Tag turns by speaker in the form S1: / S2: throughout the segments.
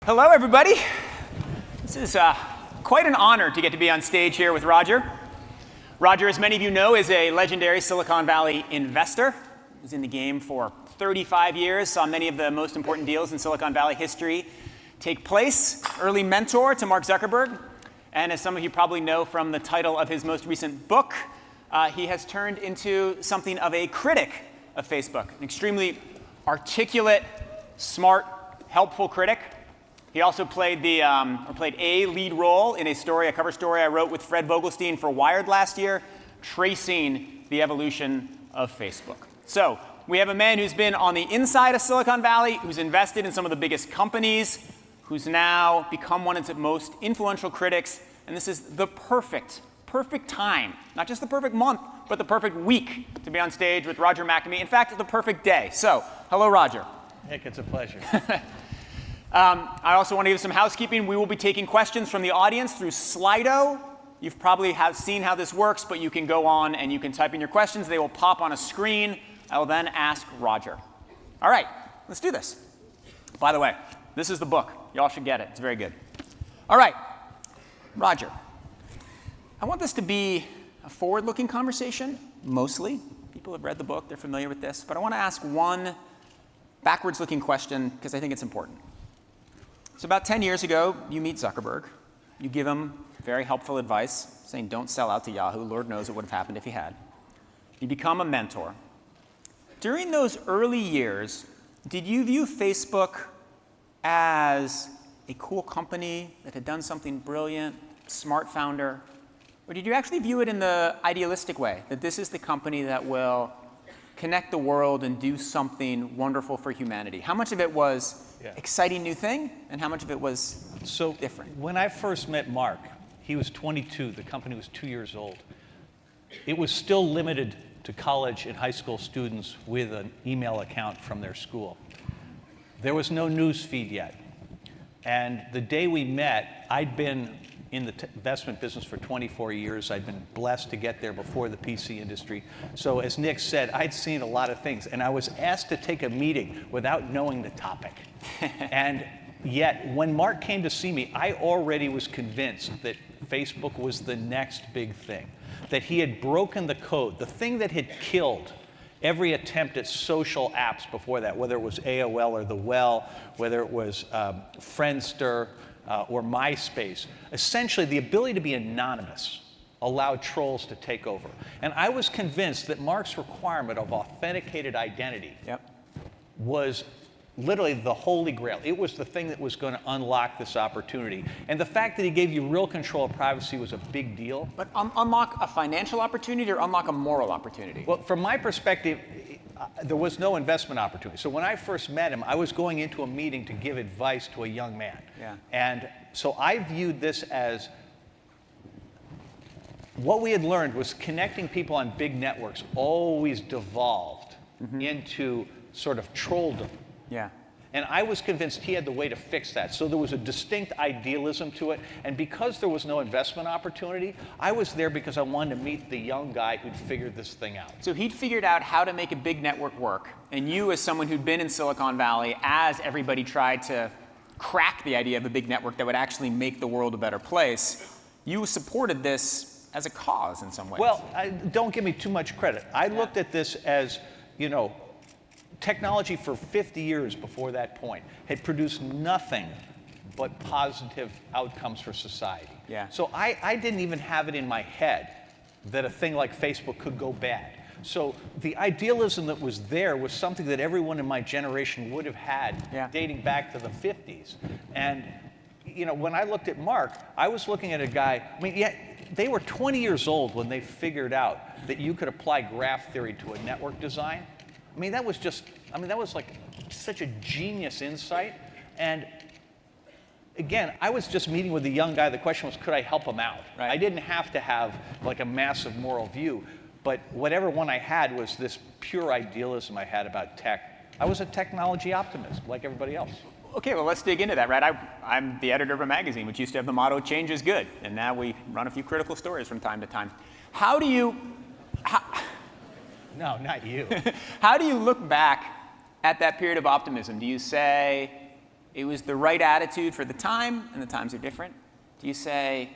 S1: Hello, everybody. This is quite an honor to get to be on stage here with Roger. Roger, as many of you know, is a legendary Silicon Valley investor. He was in the game for 35 years, saw many of the most important deals in Silicon Valley history take place, early mentor to Mark Zuckerberg. And as some of you probably know from the title of his most recent book, he has turned into something of a critic of Facebook, an extremely articulate, smart, helpful critic. He also played a lead role in a cover story I wrote with Fred Vogelstein for Wired last year, tracing the evolution of Facebook. So we have a man who's been on the inside of Silicon Valley, who's invested in some of the biggest companies, who's now become one of its most influential critics. And this is the perfect time, not just the perfect month, but the perfect week to be on stage with Roger McNamee. In fact, the perfect day. So, hello, Roger.
S2: Nick, it's a pleasure.
S1: I also want to give some housekeeping. We will be taking questions from the audience through Slido. You've probably seen how this works, but you can go on and you can type in your questions. They will pop on a screen. I will then ask Roger. All right, let's do this. By the way, this is the book. Y'all should get it. It's very good. All right, Roger. I want this to be a forward-looking conversation, mostly. People have read the book. They're familiar with this. But I want to ask one backwards-looking question because I think it's important. So about 10 years ago, you meet Zuckerberg. You give him very helpful advice, saying don't sell out to Yahoo. Lord knows what would have happened if he had. You become a mentor. During those early years, did you view Facebook as a cool company that had done something brilliant, smart founder? Or did you actually view it in the idealistic way, that this is the company that will connect the world and do something wonderful for humanity? How much of it was exciting new thing, and how much of it was different?
S2: When I first met Mark, he was 22. The company was 2 years old. It was still limited to college and high school students with an email account from their school. There was no news feed yet. And the day we met, I'd been in the investment business for 24 years. I'd been blessed to get there before the PC industry. So as Nick said, I'd seen a lot of things. And I was asked to take a meeting without knowing the topic. And yet, when Mark came to see me, I already was convinced that Facebook was the next big thing, that he had broken the code, the thing that had killed every attempt at social apps before that, whether it was AOL or The Well, whether it was Friendster, or MySpace. Essentially, the ability to be anonymous allowed trolls to take over. And I was convinced that Mark's requirement of authenticated identity was literally the holy grail. It was the thing that was going to unlock this opportunity. And the fact that he gave you real control of privacy was a big deal.
S1: But unlock a financial opportunity or unlock a moral opportunity?
S2: Well, from my perspective, there was no investment opportunity. So when I first met him, I was going into a meeting to give advice to a young man. And so I viewed this as what we had learned was connecting people on big networks always devolved into sort of trolldom. And I was convinced he had the way to fix that. So there was a distinct idealism to it. And because there was no investment opportunity, I was there because I wanted to meet the young guy who'd figured this thing out.
S1: So he'd figured out how to make a big network work. And you, as someone who'd been in Silicon Valley, as everybody tried to crack the idea of a big network that would actually make the world a better place, you supported this as a cause in some ways.
S2: Well, don't give me too much credit. I looked at this as, technology for 50 years before that point had produced nothing but positive outcomes for society. So I didn't even have it in my head that a thing like Facebook could go bad. So the idealism that was there was something that everyone in my generation would have had dating back to the 50s. And when I looked at Mark, I was looking at a guy, they were 20 years old when they figured out that you could apply graph theory to a network design. That was like such a genius insight. And again, I was just meeting with a young guy. The question was, could I help him out? I didn't have to have like a massive moral view, but whatever one I had was this pure idealism I had about tech. I was a technology optimist, like everybody else.
S1: Okay, well, let's dig into that, right? I'm the editor of a magazine which used to have the motto, change is good. And now we run a few critical stories from time to time. How do you...
S2: No, not you.
S1: How do you look back at that period of optimism? Do you say it was the right attitude for the time, and the times are different? Do you say,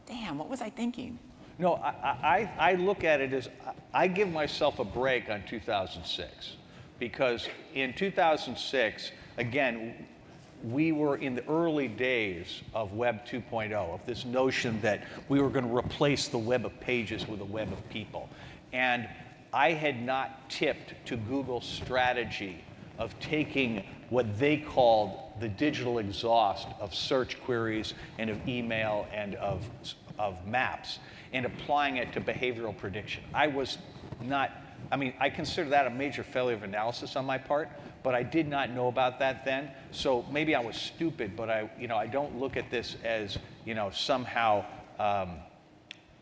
S1: damn, what was I thinking?
S2: No, I look at it as I give myself a break on 2006 because in 2006, again, we were in the early days of Web 2.0, of this notion that we were going to replace the web of pages with a web of people. And I had not tipped to Google's strategy of taking what they called the digital exhaust of search queries and of email and of maps and applying it to behavioral prediction. I consider that a major failure of analysis on my part, but I did not know about that then. So maybe I was stupid, but I don't look at this as, somehow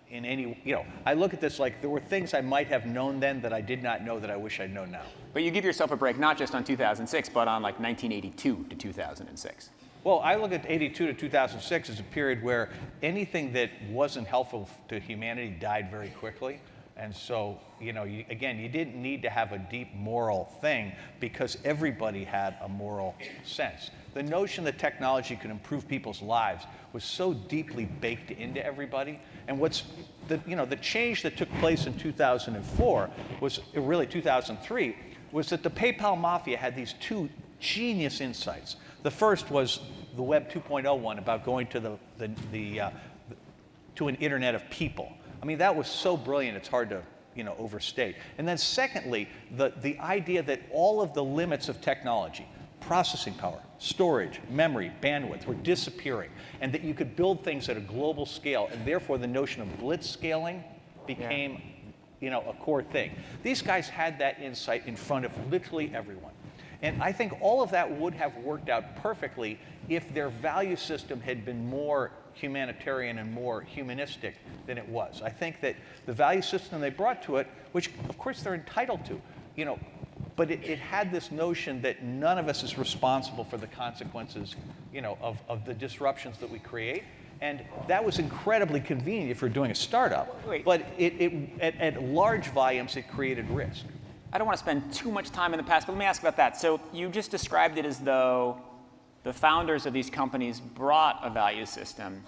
S2: in any, I look at this like there were things I might have known then that I did not know that I wish I'd known now.
S1: But you give yourself a break not just on 2006, but on like 1982 to 2006.
S2: Well, I look at 82 to 2006 as a period where anything that wasn't helpful to humanity died very quickly. And so, you didn't need to have a deep moral thing because everybody had a moral sense. The notion that technology could improve people's lives was so deeply baked into everybody. And the change that took place in 2004 was really 2003, was that the PayPal mafia had these two genius insights. The first was the Web 2.0 one about going to to an internet of people. I mean, that was so brilliant, it's hard to overstate. And then secondly, the idea that all of the limits of technology, processing power, storage, memory, bandwidth, were disappearing, and that you could build things at a global scale, and therefore the notion of blitz scaling became a core thing. These guys had that insight in front of literally everyone. And I think all of that would have worked out perfectly if their value system had been more humanitarian and more humanistic than it was. I think that the value system they brought to it, which of course they're entitled to, but it had this notion that none of us is responsible for the consequences, of the disruptions that we create. And that was incredibly convenient if you're doing a startup. But at large volumes, it created risk.
S1: I don't want to spend too much time in the past, but let me ask about that. So you just described it as though the founders of these companies brought a value system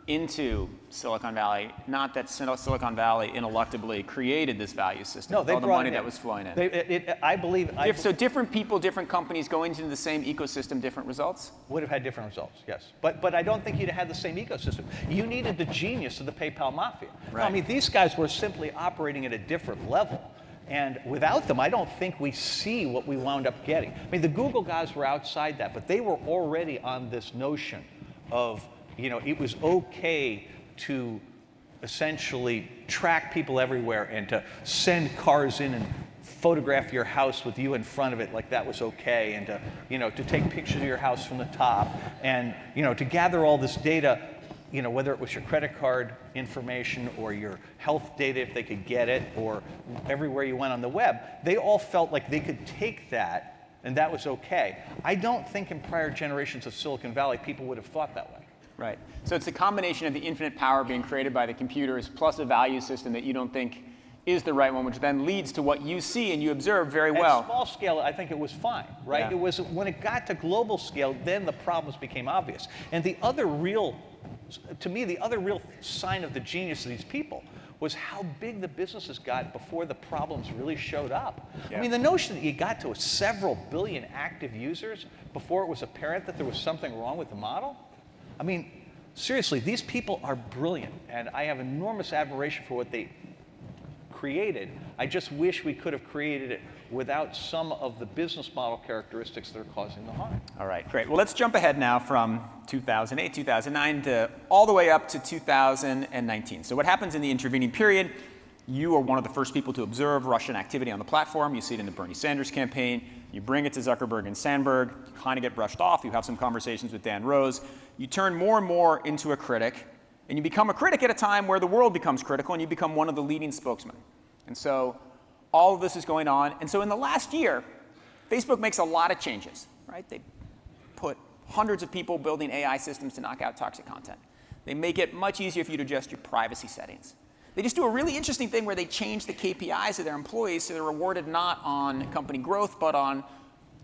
S1: into Silicon Valley, not that Silicon Valley ineluctably created this value system.
S2: No, they
S1: all the
S2: brought
S1: money
S2: it in.
S1: that was flowing in.
S2: I believe.
S1: So different people, different companies going into the same ecosystem, different results?
S2: Would have had different results, yes. But I don't think you'd have had the same ecosystem. You needed the genius of the PayPal mafia.
S1: Right.
S2: No, I mean, these guys were simply operating at a different level. And without them, I don't think we see what we wound up getting. I mean, the Google guys were outside that, but they were already on this notion of, it was okay to essentially track people everywhere and to send cars in and photograph your house with you in front of it like that was okay, and to take pictures of your house from the top, and to gather all this data, whether it was your credit card information or your health data if they could get it, or everywhere you went on the web, they all felt like they could take that and that was okay. I don't think in prior generations of Silicon Valley people would have thought that way.
S1: Right. So it's a combination of the infinite power being created by the computers plus a value system that you don't think is the right one, which then leads to what you see and you observe very well.
S2: At small scale, I think it was fine, right?
S1: Yeah.
S2: It was when it got to global scale, then the problems became obvious. And the other real sign of the genius of these people was how big the businesses got before the problems really showed up. Yeah. I mean, the notion that you got to several billion active users before it was apparent that there was something wrong with the model. I mean, seriously, these people are brilliant, and I have enormous admiration for what they created. I just wish we could have created it without some of the business model characteristics that are causing the harm.
S1: All right, great. Well, let's jump ahead now from 2008, 2009 to all the way up to 2019. So what happens in the intervening period? You are one of the first people to observe Russian activity on the platform. You see it in the Bernie Sanders campaign. You bring it to Zuckerberg and Sandberg. You kind of get brushed off. You have some conversations with Dan Rose. You turn more and more into a critic. And you become a critic at a time where the world becomes critical, and you become one of the leading spokesmen. And so all of this is going on. And so in the last year, Facebook makes a lot of changes, right? They put hundreds of people building AI systems to knock out toxic content. They make it much easier for you to adjust your privacy settings. They just do a really interesting thing where they change the KPIs of their employees so they're rewarded not on company growth, but on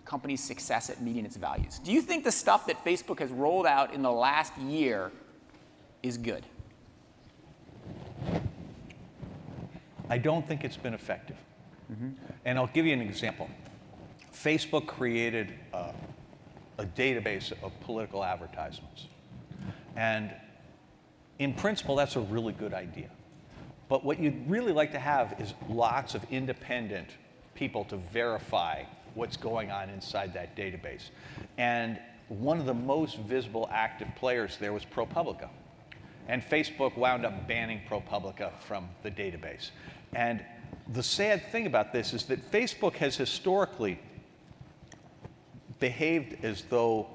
S1: company's success at meeting its values. Do you think the stuff that Facebook has rolled out in the last year is good?
S2: I don't think it's been effective. And I'll give you an example. Facebook created a database of political advertisements. And in principle, that's a really good idea. But what you'd really like to have is lots of independent people to verify what's going on inside that database. And one of the most visible active players there was ProPublica. And Facebook wound up banning ProPublica from the database. And the sad thing about this is that Facebook has historically behaved as though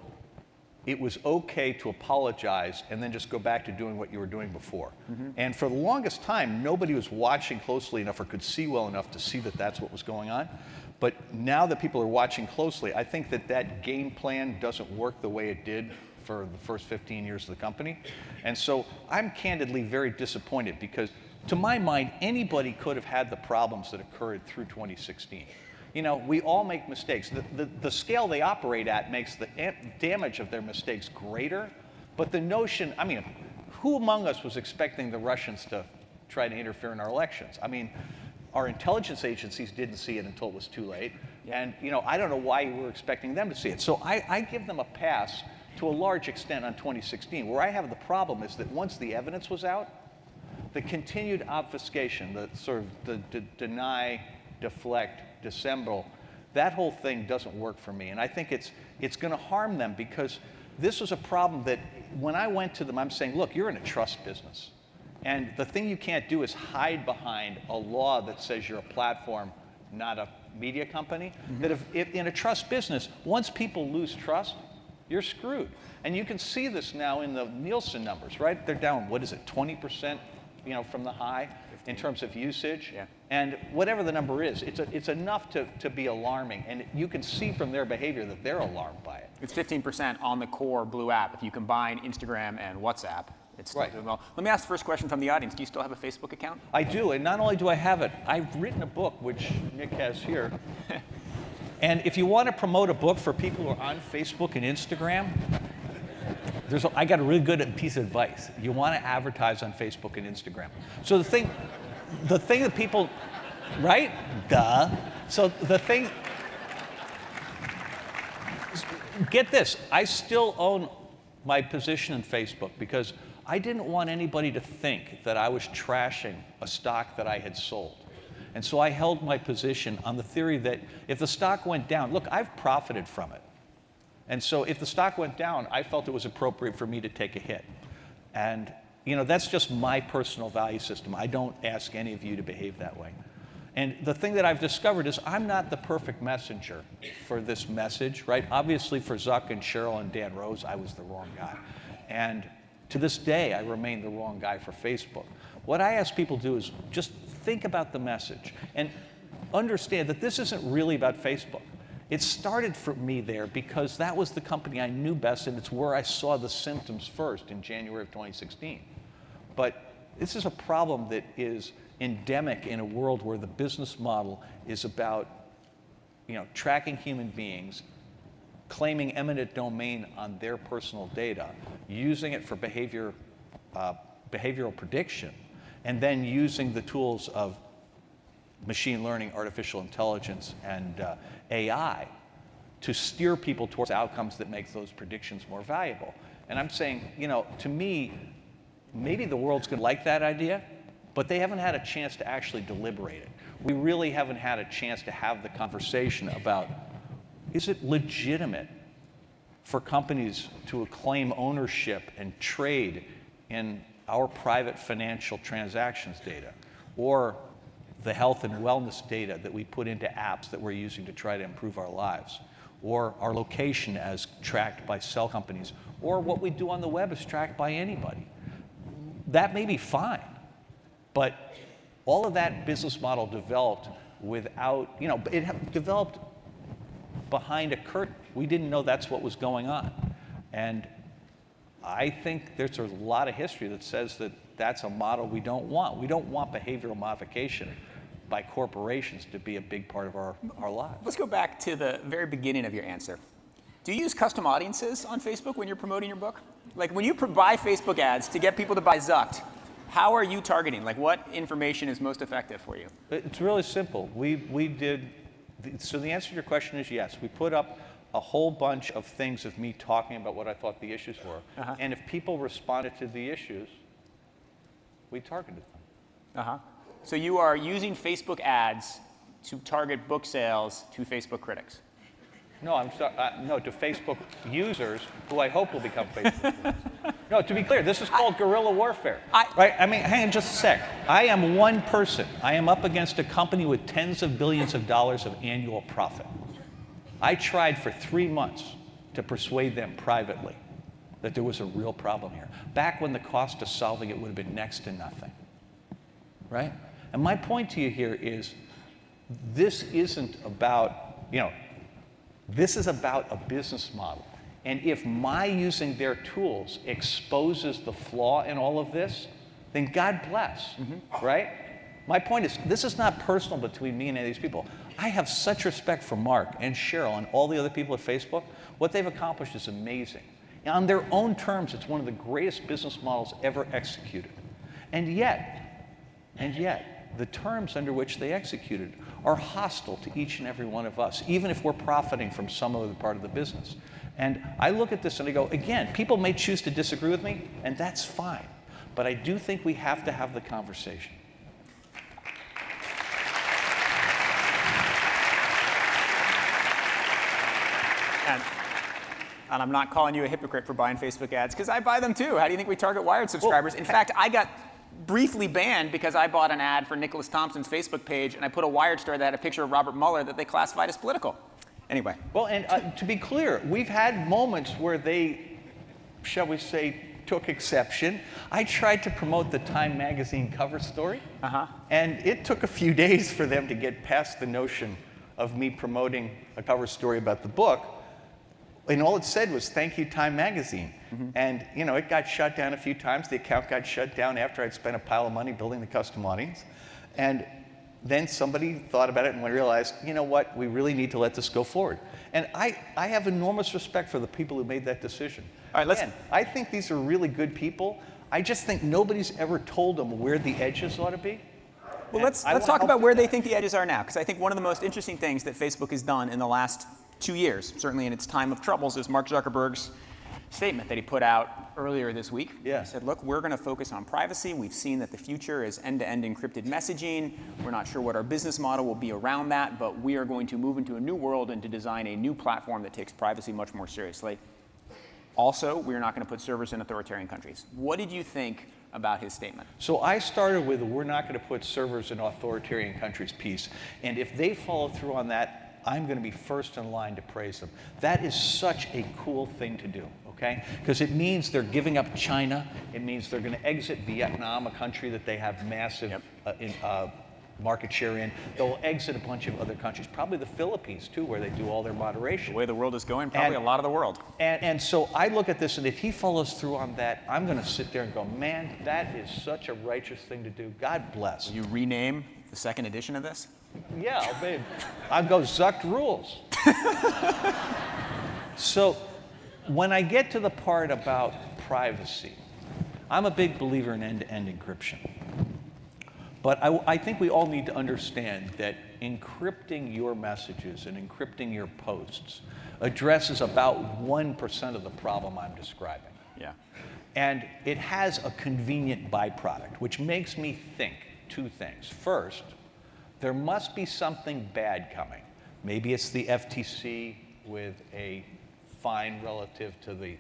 S2: it was okay to apologize and then just go back to doing what you were doing before. And for the longest time, nobody was watching closely enough or could see well enough to see that that's what was going on. But now that people are watching closely, I think that that game plan doesn't work the way it did for the first 15 years of the company. And so I'm candidly very disappointed because to my mind, anybody could have had the problems that occurred through 2016. You know, we all make mistakes. The scale they operate at makes the damage of their mistakes greater, but the notion, I mean, who among us was expecting the Russians to try to interfere in our elections? I mean, our intelligence agencies didn't see it until it was too late, and you know, I don't know why we were expecting them to see it. So I give them a pass to a large extent on 2016. Where I have the problem is that once the evidence was out, the continued obfuscation, the sort of the deny, deflect, dissemble, that whole thing doesn't work for me. And I think it's going to harm them because this was a problem that when I went to them, I'm saying, look, you're in a trust business. And the thing you can't do is hide behind a law that says you're a platform, not a media company. That if in a trust business, once people lose trust, you're screwed. And you can see this now in the Nielsen numbers, right? They're down, what is it, 20%, you know, from the high in terms of usage.
S1: Yeah.
S2: And whatever the number is, it's enough to be alarming. And you can see from their behavior that they're alarmed by it.
S1: It's 15% on the core Blue app. If you combine Instagram and WhatsApp, it's still
S2: Right.
S1: doing well. Let me ask the first question from the audience. Do you still have a Facebook account?
S2: I do, and not only do I have it, I've written a book, which Nick has here. And if you want to promote a book for people who are on Facebook and Instagram, I got a really good piece of advice. You want to advertise on Facebook and Instagram. So the thing that people, right? Duh. So the thing, get this, I still own my position in Facebook because I didn't want anybody to think that I was trashing a stock that I had sold. And so I held my position on the theory that if the stock went down, look, I've profited from it. And so if the stock went down, I felt it was appropriate for me to take a hit. And you know, that's just my personal value system. I don't ask any of you to behave that way. And the thing that I've discovered is I'm not the perfect messenger for this message, right? Obviously for Zuck and Cheryl and Dan Rose, I was the wrong guy. And to this day, I remain the wrong guy for Facebook. What I ask people to do is just think about the message and understand that this isn't really about Facebook. It started for me there because that was the company I knew best, and it's where I saw the symptoms first in January of 2016. But this is a problem that is endemic in a world where the business model is about, you know, tracking human beings, claiming eminent domain on their personal data, using it for behavioral prediction, and then using the tools of machine learning, artificial intelligence, and AI to steer people towards outcomes that make those predictions more valuable. And I'm saying, you know, to me, maybe the world's going to like that idea, but they haven't had a chance to actually deliberate it. We really haven't had a chance to have the conversation about, is it legitimate for companies to claim ownership and trade in our private financial transactions data, or the health and wellness data that we put into apps that we're using to try to improve our lives, or our location as tracked by cell companies, or what we do on the web is tracked by anybody. That may be fine, but all of that business model developed without, you know, it developed behind a curtain. We didn't know that's what was going on. And I think there's a lot of history that says that that's a model we don't want. We don't want behavioral modification by corporations to be a big part of our lives.
S1: Let's go back to the very beginning of your answer. Do you use custom audiences on Facebook when you're promoting your book? Like when you buy Facebook ads to get people to buy Zucked, how are you targeting? Like what information is most effective for you?
S2: It's really simple. So the answer to your question is yes. We put up a whole bunch of things of me talking about what I thought the issues were. And if people responded to the issues, we targeted them.
S1: So you are using Facebook ads to target book sales to Facebook critics?
S2: No, I'm sorry. No, to Facebook users who I hope will become Facebook users. No, to be clear, this is called guerrilla warfare. Right? I mean, hang on just a sec. I am one person. I am up against a company with tens of billions of dollars of annual profit. I tried for 3 months to persuade them privately that there was a real problem here. Back when the cost of solving it would have been next to nothing. Right? And my point to you here is this isn't about, this is about a business model. And if my using their tools exposes the flaw in all of this, then God bless, right? My point is, this is not personal between me and any of these people. I have such respect for Mark and Cheryl and all the other people at Facebook. What they've accomplished is amazing. And on their own terms, it's one of the greatest business models ever executed. And yet, the terms under which they executed are hostile to each and every one of us, even if we're profiting from some other part of the business. And I look at this and I go, again, people may choose to disagree with me, and that's fine. But I do think we have to have the conversation.
S1: And I'm not calling you a hypocrite for buying Facebook ads, because I buy them too. How do you think we target Wired subscribers? In fact, I got briefly banned because I bought an ad for Nicholas Thompson's Facebook page, and I put a Wired story that had a picture of Robert Mueller that they classified as political. Anyway.
S2: Well, and to be clear, we've had moments where they, shall we say, took exception. I tried to promote the Time magazine cover story, and it took a few days for them to get past the notion of me promoting a cover story about the book. And all it said was, "Thank you, Time magazine." And it got shut down a few times. The account got shut down after I'd spent a pile of money building the custom audience. And then somebody thought about it and realized, you know what, we really need to let this go forward. And I have enormous respect for the people who made that decision.
S1: All right,
S2: I think these are really good people. I just think nobody's ever told them where the edges ought to be.
S1: Well, let's talk about where they think the edges are now, because I think one of the most interesting things that Facebook has done in the last 2 years, certainly in its time of troubles, is Mark Zuckerberg's statement that he put out earlier this week.
S2: Yeah.
S1: He said, look, we're going to focus on privacy. We've seen that the future is end-to-end encrypted messaging. We're not sure what our business model will be around that, but we are going to move into a new world and to design a new platform that takes privacy much more seriously. Also, we're not going to put servers in authoritarian countries. What did you think about his statement?
S2: So I started with, we're not going to put servers in authoritarian countries piece. And if they follow through on that, I'm going to be first in line to praise them. That is such a cool thing to do, okay? Because it means they're giving up China. It means they're going to exit Vietnam, a country that they have massive market share in. They'll exit a bunch of other countries, probably the Philippines too, where they do all their moderation.
S1: The way the world is going, probably a lot of the world.
S2: And so I look at this, and if he follows through on that, I'm going to sit there and go, man, that is such a righteous thing to do. God bless.
S1: Will you rename the second edition of this?
S2: Yeah, I'll go Zucked rules. So when I get to the part about privacy, I'm a big believer in end-to-end encryption. But I think we all need to understand that encrypting your messages and encrypting your posts addresses about 1% of the problem I'm describing.
S1: Yeah.
S2: And it has a convenient byproduct, which makes me think two things. First, there must be something bad coming. Maybe it's the FTC with a fine relative to the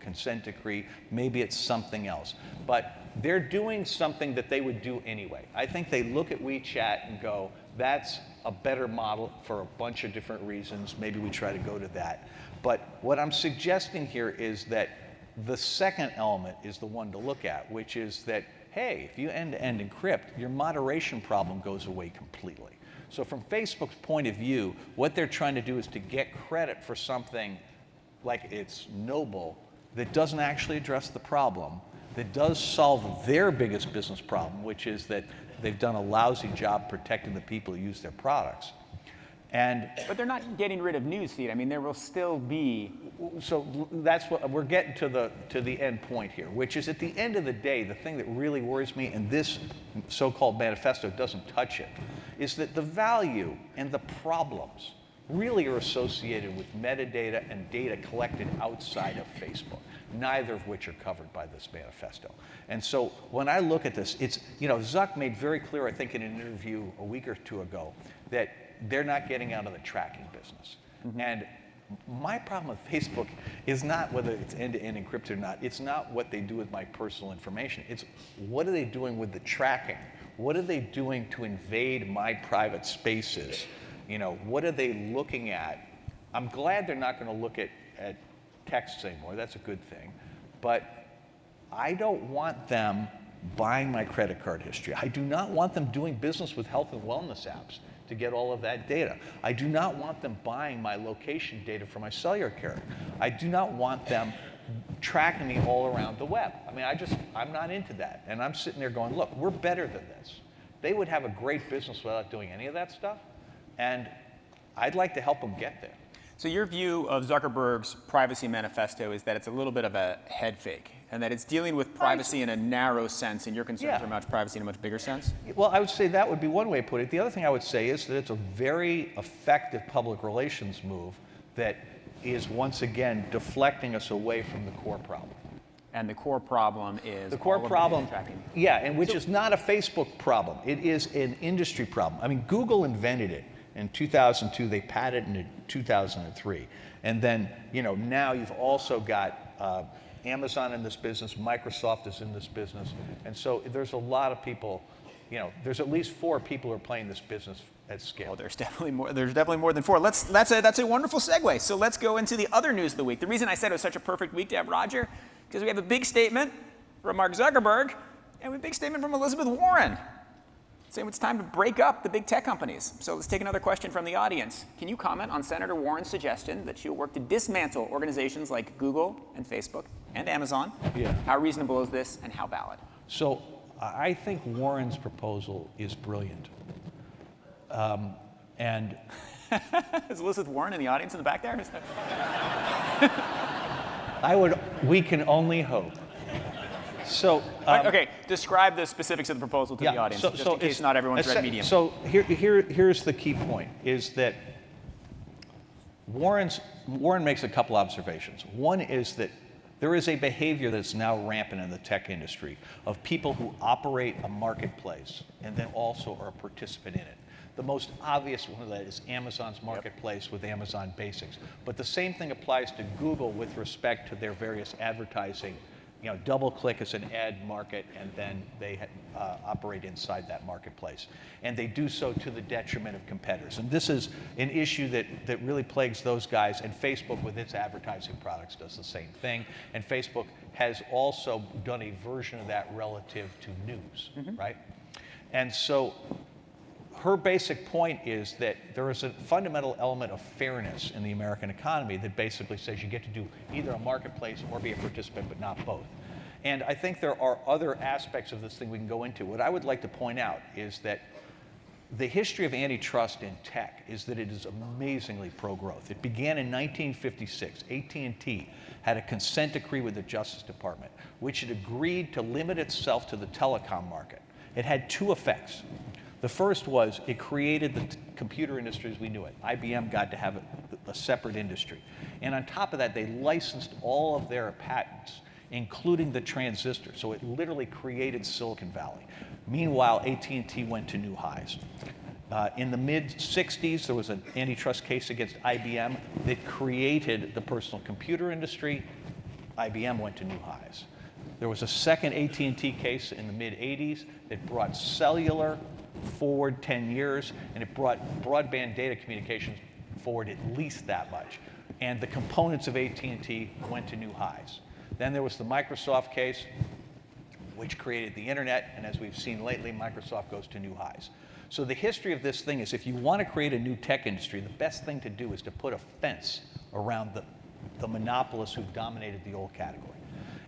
S2: consent decree. Maybe it's something else. But they're doing something that they would do anyway. I think they look at WeChat and go, that's a better model for a bunch of different reasons. Maybe we try to go to that. But what I'm suggesting here is that the second element is the one to look at, which is that, hey, if you end-to-end encrypt, your moderation problem goes away completely. So from Facebook's point of view, what they're trying to do is to get credit for something like it's noble that doesn't actually address the problem, that does solve their biggest business problem, which is that they've done a lousy job protecting the people who use their products.
S1: But they're not getting rid of newsfeed. I mean, there will still be.
S2: So that's what we're getting to the end point here, which is at the end of the day, the thing that really worries me, and this so-called manifesto doesn't touch it, is that the value and the problems really are associated with metadata and data collected outside of Facebook, neither of which are covered by this manifesto. And so when I look at this, it's, Zuck made very clear, I think in an interview a week or two ago, that they're not getting out of the tracking business. Mm-hmm. And my problem with Facebook is not whether it's end-to-end encrypted or not. It's not what they do with my personal information. It's what are they doing with the tracking? What are they doing to invade my private spaces? What are they looking at? I'm glad they're not going to look at texts anymore. That's a good thing. But I don't want them buying my credit card history. I do not want them doing business with health and wellness apps to get all of that data. I do not want them buying my location data for my cellular carrier. I do not want them tracking me all around the web. I mean, I'm not into that. And I'm sitting there going, look, we're better than this. They would have a great business without doing any of that stuff. And I'd like to help them get there.
S1: So your view of Zuckerberg's privacy manifesto is that it's a little bit of a head fake, and that it's dealing with privacy in a narrow sense, and your concerns are much privacy in a much bigger sense?
S2: Well, I would say that would be one way to put it. The other thing I would say is that it's a very effective public relations move that is, once again, deflecting us away from the core problem.
S1: And the core problem is
S2: the core problem,
S1: tracking.
S2: Yeah, and which is not a Facebook problem. It is an industry problem. I mean, Google invented it in 2002. They patented it in 2003. And then, now you've also got Amazon in this business, Microsoft is in this business. And so there's a lot of people, there's at least 4 people who are playing this business at scale.
S1: Oh, there's definitely more than 4. That's a wonderful segue. So let's go into the other news of the week. The reason I said it was such a perfect week to have Roger, because we have a big statement from Mark Zuckerberg, and we have a big statement from Elizabeth Warren, saying it's time to break up the big tech companies. So let's take another question from the audience. Can you comment on Senator Warren's suggestion that she will work to dismantle organizations like Google and Facebook and Amazon?
S2: Yeah.
S1: How reasonable is this, and how valid?
S2: So I think Warren's proposal is brilliant. And
S1: is Elizabeth Warren in the audience in the back there?
S2: we can only hope. So
S1: okay, describe the specifics of the proposal to the audience, just in case not everyone's read Medium.
S2: So here's the key point, is that Warren makes a couple observations. One is that there is a behavior that's now rampant in the tech industry of people who operate a marketplace and then also are a participant in it. The most obvious one of that is Amazon's marketplace with Amazon Basics. But the same thing applies to Google with respect to their various advertising. DoubleClick is an ad market, and then they operate inside that marketplace. And they do so to the detriment of competitors. And this is an issue that really plagues those guys. And Facebook, with its advertising products, does the same thing. And Facebook has also done a version of that relative to news, right? And so her basic point is that there is a fundamental element of fairness in the American economy that basically says you get to do either a marketplace or be a participant, but not both. And I think there are other aspects of this thing we can go into. What I would like to point out is that the history of antitrust in tech is that it is amazingly pro-growth. It began in 1956. AT&T had a consent decree with the Justice Department, which had agreed to limit itself to the telecom market. It had 2 effects. The first was it created the computer industry as we knew it. IBM got to have a separate industry. And on top of that, they licensed all of their patents, including the transistor. So it literally created Silicon Valley. Meanwhile, AT&T went to new highs. In the mid-'60s, there was an antitrust case against IBM that created the personal computer industry. IBM went to new highs. There was a second AT&T case in the mid-'80s that brought cellular forward 10 years, and it brought broadband data communications forward at least that much. And the components of AT&T went to new highs. Then there was the Microsoft case, which created the internet, and as we've seen lately, Microsoft goes to new highs. So the history of this thing is, if you want to create a new tech industry, the best thing to do is to put a fence around the monopolists who've dominated the old category.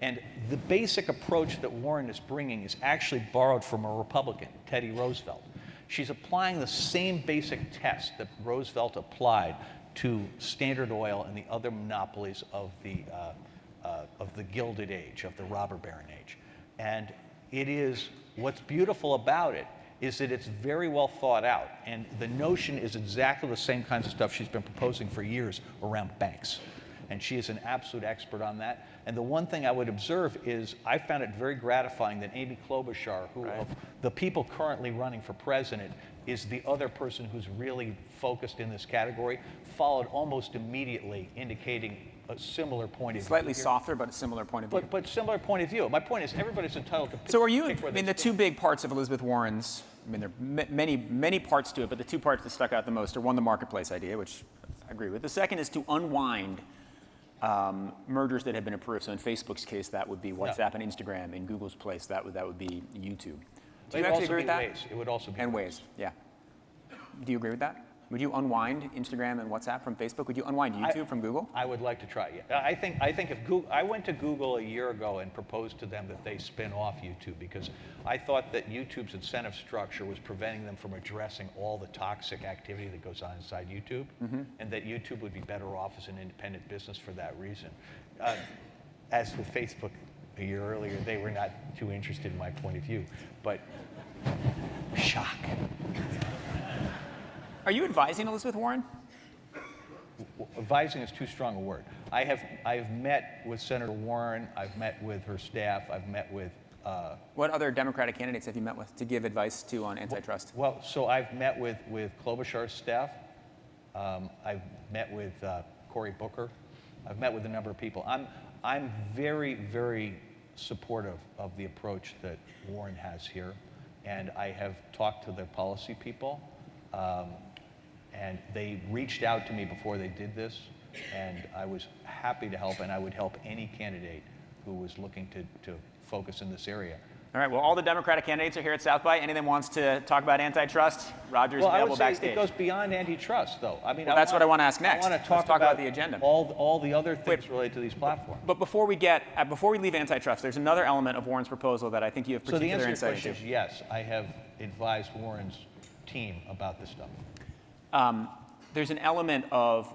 S2: And the basic approach that Warren is bringing is actually borrowed from a Republican, Teddy Roosevelt. She's applying the same basic test that Roosevelt applied to Standard Oil and the other monopolies of the Gilded Age, of the robber baron age. And it is, what's beautiful about it is that it's very well thought out. And the notion is exactly the same kinds of stuff she's been proposing for years around banks. And she is an absolute expert on that. And the one thing I would observe is I found it very gratifying that Amy Klobuchar, who of the people currently running for president, is the other person who's really focused in this category, followed almost immediately, indicating a similar point of view.
S1: Slightly softer, but a similar point of view.
S2: But similar point of view. My point is everybody's entitled to
S1: So are you,
S2: pick where
S1: I mean,
S2: they
S1: the two big parts of Elizabeth Warren's, I mean, there are many parts to it, but the two parts that stuck out the most are, one, the marketplace idea, which I agree with. The second is to unwind mergers that have been approved. So in Facebook's case, that would be WhatsApp and Instagram. In Google's place, that would be YouTube. Do you actually agree with that?
S2: It would also be
S1: and Waze, yeah. Do you agree with that? Would you unwind Instagram and WhatsApp from Facebook? Would you unwind YouTube from Google?
S2: I would like to try it. Yeah. I think if Google, I went to Google a year ago and proposed to them that they spin off YouTube because I thought that YouTube's incentive structure was preventing them from addressing all the toxic activity that goes on inside YouTube, and that YouTube would be better off as an independent business for that reason. As with Facebook a year earlier, they were not too interested in my point of view, but shock.
S1: Are you advising Elizabeth Warren?
S2: Advising is too strong a word. I've met with Senator Warren. I've met with her staff. I've met with.
S1: What other Democratic candidates have you met with to give advice to on antitrust?
S2: Well, so I've met with Klobuchar's staff. I've met with Cory Booker. I've met with a number of people. I'm very, very supportive of the approach that Warren has here, and I have talked to their policy people. And they reached out to me before they did this, and I was happy to help, and I would help any candidate who was looking to focus in this area.
S1: All right, well, all the Democratic candidates are here at South by. Any of them wants to talk about antitrust? Roger's available
S2: I would say
S1: backstage.
S2: it goes beyond antitrust, though. I mean,
S1: that's what I want to ask next.
S2: I want to talk
S1: about the agenda.
S2: All the other things related to these platforms.
S1: But before we leave antitrust, there's another element of Warren's proposal that I think you have particular insight into.
S2: So the answer to your question is yes. I have advised Warren's team about this stuff.
S1: There's an element of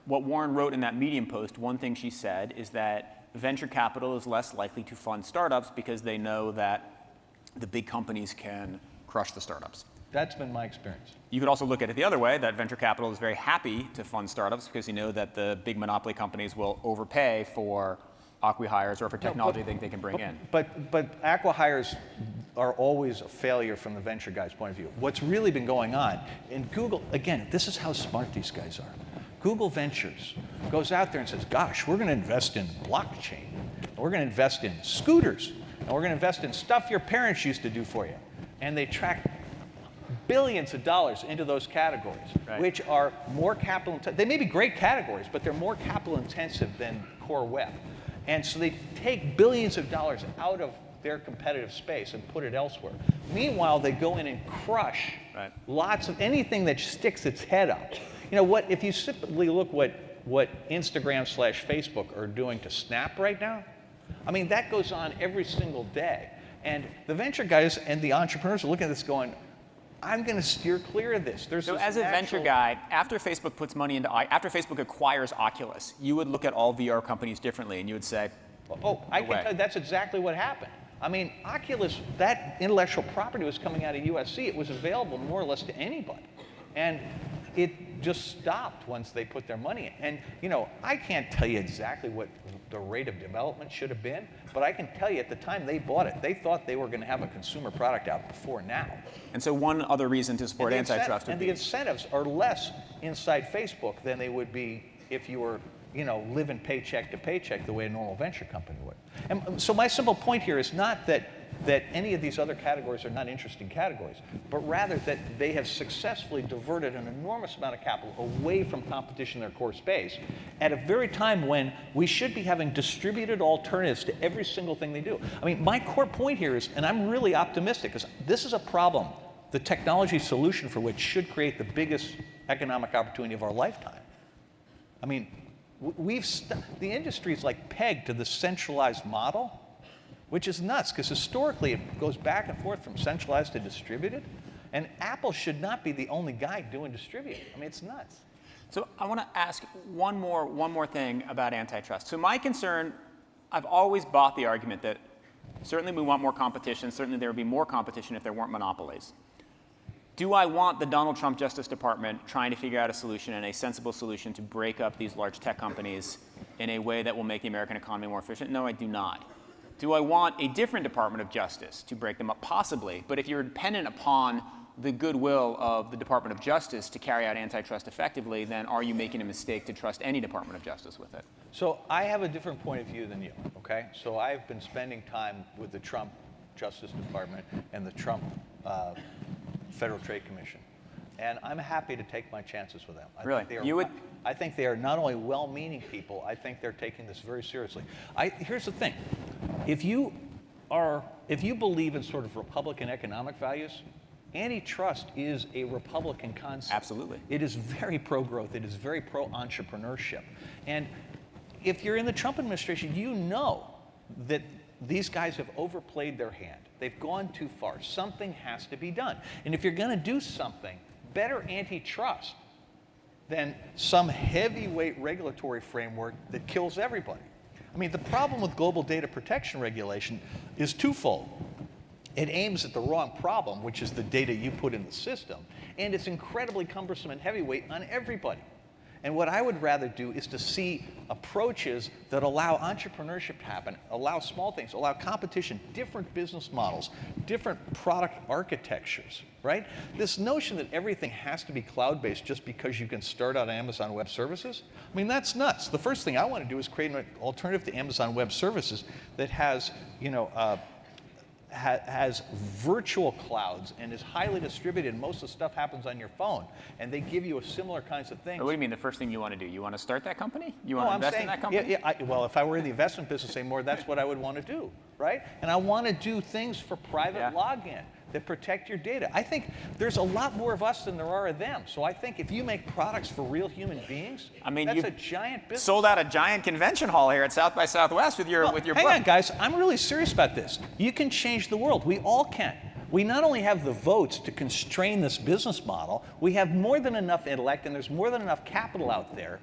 S1: what Warren wrote in that Medium post. One thing she said is that venture capital is less likely to fund startups because they know that the big companies can crush the startups.
S2: That's been my experience.
S1: You could also look at it the other way, that venture capital is very happy to fund startups because you know that the big monopoly companies will overpay for acqui-hires or for technology they think they can bring in.
S2: But acqui-hires are always a failure from the venture guy's point of view. What's really been going on, in Google, again, this is how smart these guys are. Google Ventures goes out there and says, gosh, we're going to invest in blockchain, and we're going to invest in scooters, and we're going to invest in stuff your parents used to do for you. And they track billions of dollars into those categories, which are more capital intensive. They may be great categories, but they're more capital intensive than core web. And so they take billions of dollars out of their competitive space and put it elsewhere. Meanwhile, they go in and crush lots of anything that sticks its head up. You know what? If you simply look what Instagram/Facebook are doing to Snap right now, I mean that goes on every single day. And the venture guys and the entrepreneurs are looking at this going, I'm going to steer clear of this.
S1: So as a venture guy, after Facebook puts money into, after Facebook acquires Oculus, you would look at all VR companies differently, and you would say,
S2: I can tell you that's exactly what happened. I mean, Oculus, that intellectual property was coming out of USC. It was available more or less to anybody, and it just stopped once they put their money in. And you know, I can't tell you exactly what the rate of development should have been, but I can tell you at the time they bought it, they thought they were going to have a consumer product out before now.
S1: And so one other reason to support antitrust would be...
S2: And the incentives are less inside Facebook than they would be if you were, you know, living paycheck to paycheck the way a normal venture company would. And so my simple point here is not that any of these other categories are not interesting categories, but rather that they have successfully diverted an enormous amount of capital away from competition in their core space at a very time when we should be having distributed alternatives to every single thing they do. I mean, my core point here is, and I'm really optimistic, because this is a problem, the technology solution for which should create the biggest economic opportunity of our lifetime. I mean, The industry is like pegged to the centralized model, which is nuts, because historically it goes back and forth from centralized to distributed, and Apple should not be the only guy doing distributed. I mean, it's nuts.
S1: So I want to ask one more thing about antitrust. So my concern, I've always bought the argument that certainly we want more competition. Certainly there would be more competition if there weren't monopolies. Do I want the Donald Trump Justice Department trying to figure out a solution, and a sensible solution, to break up these large tech companies in a way that will make the American economy more efficient? No, I do not. Do I want a different Department of Justice to break them up? Possibly. But if you're dependent upon the goodwill of the Department of Justice to carry out antitrust effectively, then are you making a mistake to trust any Department of Justice with it?
S2: So I have a different point of view than you, okay? So I've been spending time with the Trump Justice Department and the Trump Federal Trade Commission. And I'm happy to take my chances with them.
S1: Really?
S2: I think they are not only well-meaning people, I think they're taking this very seriously. Here's the thing. If you believe in sort of Republican economic values, antitrust is a Republican concept.
S1: Absolutely.
S2: It is very pro-growth. It is very pro-entrepreneurship. And if you're in the Trump administration, you know that these guys have overplayed their hand. They've gone too far. Something has to be done. And if you're going to do something, better antitrust than some heavyweight regulatory framework that kills everybody. I mean, the problem with global data protection regulation is twofold. It aims at the wrong problem, which is the data you put in the system, and it's incredibly cumbersome and heavyweight on everybody. And what I would rather do is to see approaches that allow entrepreneurship to happen, allow small things, allow competition, different business models, different product architectures, right? This notion that everything has to be cloud-based just because you can start on Amazon Web Services, I mean, that's nuts. The first thing I want to do is create an alternative to Amazon Web Services that has, has virtual clouds and is highly distributed. Most of the stuff happens on your phone, and they give you similar kinds of things.
S1: What do you mean the first thing you want to do? You want to start that company? You want to invest in that company?
S2: Well, if I were in the investment business anymore, that's what I would want to do, right? And I want to do things for private login that protect your data. I think there's a lot more of us than there are of them. So I think if you make products for real human beings, that's a giant business.
S1: Sold out a giant convention hall here at South by Southwest with your book.
S2: Hang on, guys. I'm really serious about this. You can change the world. We all can. We not only have the votes to constrain this business model, we have more than enough intellect, and there's more than enough capital out there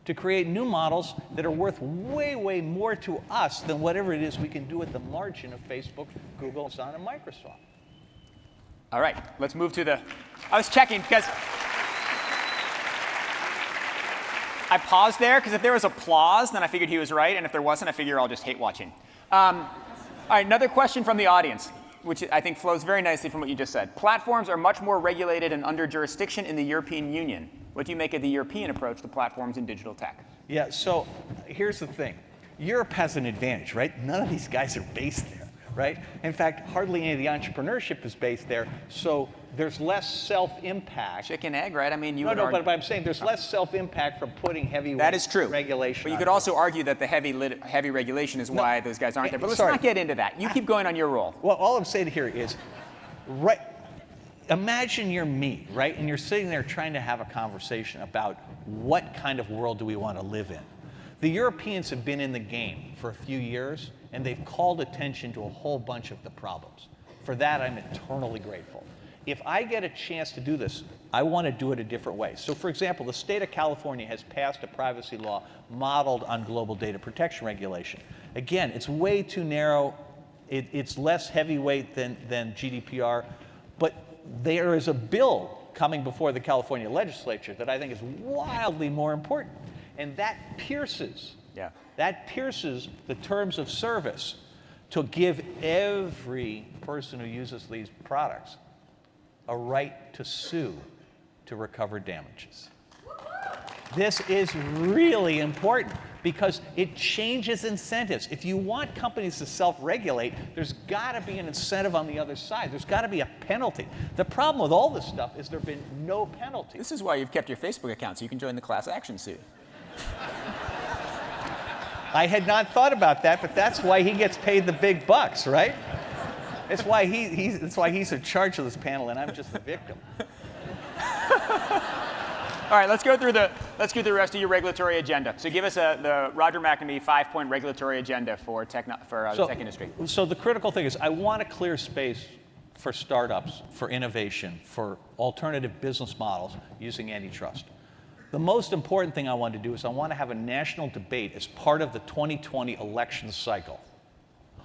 S2: to create new models that are worth way, way more to us than whatever it is we can do at the margin of Facebook, Google, Amazon, and Microsoft.
S1: All right, let's move to I was checking because I paused there because if there was applause, then I figured he was right, and if there wasn't, I figure I'll just hate watching. All right, another question from the audience, which I think flows very nicely from what you just said. Platforms are much more regulated and under jurisdiction in the European Union. What do you make of the European approach to platforms in digital tech?
S2: Yeah, so here's the thing. Europe has an advantage, right? None of these guys are based there. Right? In fact, hardly any of the entrepreneurship is based there, so there's less self-impact.
S1: Chicken egg, right? I mean,
S2: but I'm saying there's less self-impact from putting heavy
S1: that is true.
S2: regulation.
S1: But you could also argue that the heavy regulation is why those guys aren't there. But let's not get into that. You keep going on your role.
S2: Well, all I'm saying here is, right? Imagine you're me, right? And you're sitting there trying to have a conversation about what kind of world do we want to live in. The Europeans have been in the game for a few years, and they've called attention to a whole bunch of the problems. For that, I'm eternally grateful. If I get a chance to do this, I want to do it a different way. So for example, the state of California has passed a privacy law modeled on global data protection regulation. Again, it's way too narrow. It's less heavyweight than GDPR, but there is a bill coming before the California legislature that I think is wildly more important. And that pierces the terms of service to give every person who uses these products a right to sue to recover damages. This is really important because it changes incentives. If you want companies to self-regulate, there's got to be an incentive on the other side. There's got to be a penalty. The problem with all this stuff is there have been no penalty.
S1: This is why you've kept your Facebook account, so you can join the class action suit.
S2: I had not thought about that, but that's why he gets paid the big bucks, right? That's why he's in charge of this panel, and I'm just the victim.
S1: right, let's go through the rest of your regulatory agenda. So give us the Roger McNamee 5-point regulatory agenda for the tech industry.
S2: So the critical thing is I want to clear space for startups, for innovation, for alternative business models using antitrust. The most important thing I want to do is I want to have a national debate as part of the 2020 election cycle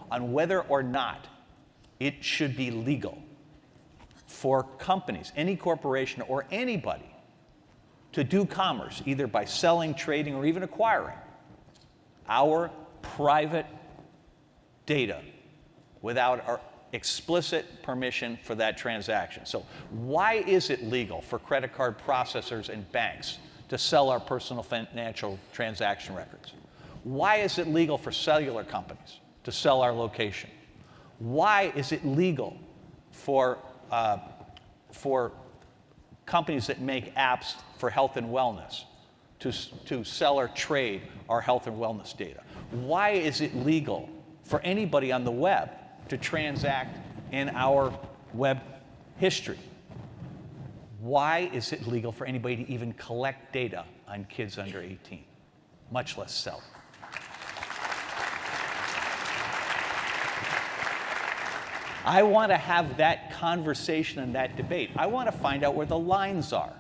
S2: on whether or not it should be legal for companies, any corporation or anybody, to do commerce, either by selling, trading, or even acquiring our private data without our explicit permission for that transaction. So why is it legal for credit card processors and banks to sell our personal financial transaction records? Why is it legal for cellular companies to sell our location? Why is it legal for companies that make apps for health and wellness to sell or trade our health and wellness data? Why is it legal for anybody on the web to transact in our web history? Why is it legal for anybody to even collect data on kids under 18, much less sell it? I want to have that conversation and that debate. I want to find out where the lines are.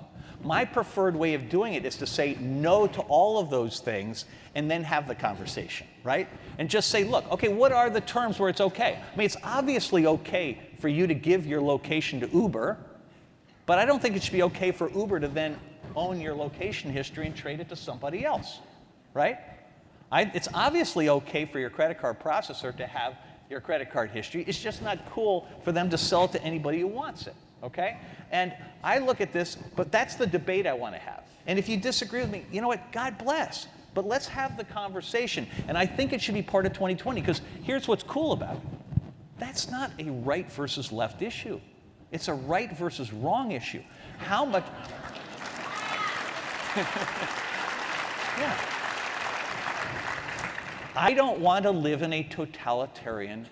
S2: My preferred way of doing it is to say no to all of those things and then have the conversation, right? And just say, look, okay, what are the terms where it's okay? I mean, it's obviously okay for you to give your location to Uber, but I don't think it should be okay for Uber to then own your location history and trade it to somebody else, right? It's obviously okay for your credit card processor to have your credit card history. It's just not cool for them to sell it to anybody who wants it, okay? And I look at this, but that's the debate I want to have. And if you disagree with me, you know what, God bless. But let's have the conversation. And I think it should be part of 2020, because here's what's cool about it. That's not a right versus left issue. It's a right versus wrong issue. How much... Yeah. I don't want to live in a totalitarian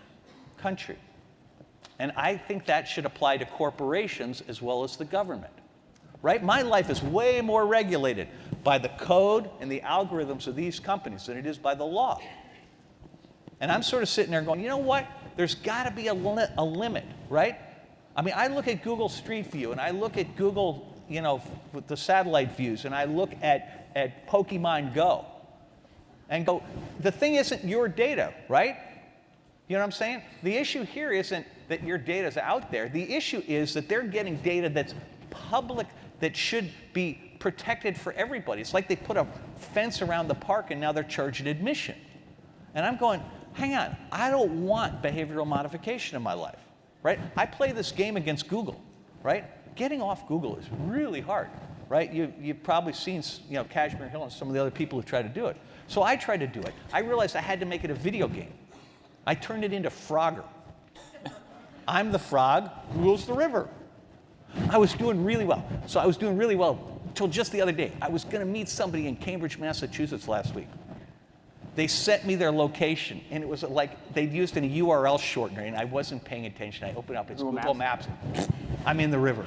S2: country. And I think that should apply to corporations as well as the government, right? My life is way more regulated by the code and the algorithms of these companies than it is by the law. And I'm sort of sitting there going, you know what? There's got to be a limit, right? I mean, I look at Google Street View, and I look at Google, you know, with the satellite views, and I look at Pokemon Go, and go, the thing isn't your data, right? You know what I'm saying? The issue here isn't that your data's out there. The issue is that they're getting data that's public, that should be protected for everybody. It's like they put a fence around the park and now they're charging admission. And I'm going, hang on, I don't want behavioral modification in my life, right? I play this game against Google, right? Getting off Google is really hard, right? You've probably seen, you know, Kashmir Hill and some of the other people who've tried to do it. So I tried to do it. I realized I had to make it a video game. I turned it into Frogger. I'm the frog, rules the river. I was doing really well. So I was doing really well until just the other day. I was going to meet somebody in Cambridge, Massachusetts last week. They sent me their location, and it was like they'd used a URL shortener, and I wasn't paying attention. I opened up, it's Google Maps. I'm in the river.